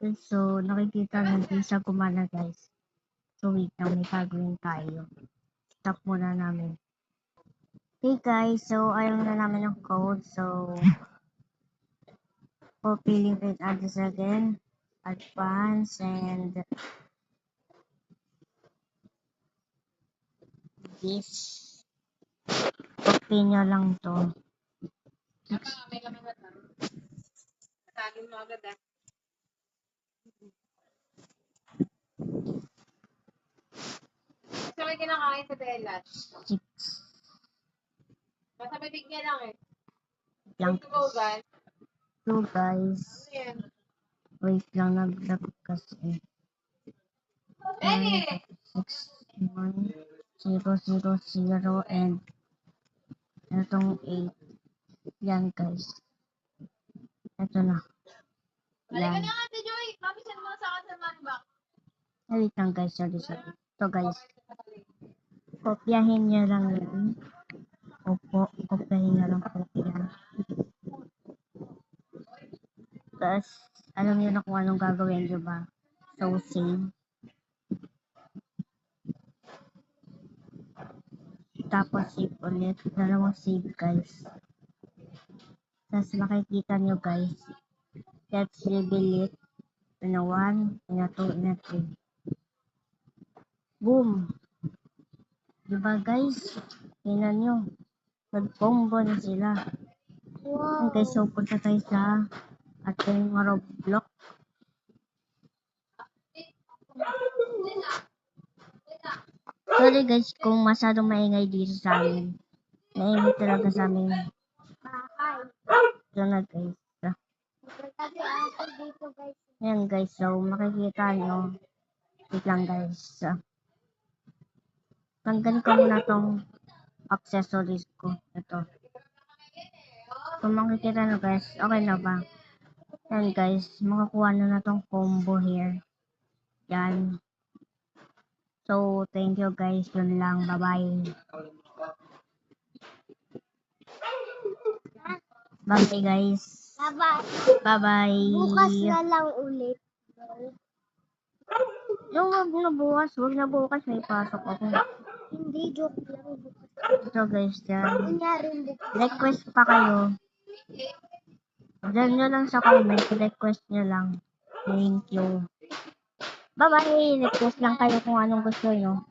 So, nakikita natin sa gumana guys. So, wait lang, may gagawin tayo. Stop muna namin. Okay guys, so ayaw na namin ng code. So, fulfilling with address again. Advance and this. Copy nyo lang to. May kami ba ito? Natagin mo agad ah. Gusto ko kinakain sa Belas. 6 Basta bibig niya lang eh. lang. Go guys. So guys, Ano yan? wait lang, nag-lock kasi. Benny! 61000 and itong 8. Yan guys. Ito na. Halika Yan. na nga, Joy. Mami, send mo sa akin sa money box. Wait lang guys, sorry. Ito guys. Kopyahin nyo lang yan. Opo, kopyahin nyo lang po yan. Tapos, alam nyo na kung anong gagawin nyo ba? So, save. Tapos, save ulit. Dalawang save guys. Tapos, makikita nyo guys. Let's reveal it. Ina 1, ina 2, ina 3. Boom! Diba guys? Tingnan nyo. Nag-combo na sila. Wow. Okay, so punta tayo sa ating Roblox. Sorry guys kung masyadong maingay dito sa amin. Maingay talaga sa amin. Ito na guys. Ayan guys, so makikita nyo. Wait lang guys. Tanggalin ko muna tong accessories ko. Ito. Kung makikita nyo guys, okay na ba? Yan guys, makakuha na tong combo here. Yan. So, thank you guys. Yun lang. Bye-bye. Bye guys. Bye-bye. Bye-bye. Bukas na lang ulit. Yung wag na bukas. Wag na bukas. May pasok ako. Hindi, joke lang. Bukas. Ito guys, yan. Kunyari, bukas. Request pa kayo. Diyan nyo lang sa comment. Request nyo lang. Thank you. Bye-bye. Request lang kayo kung anong gusto nyo.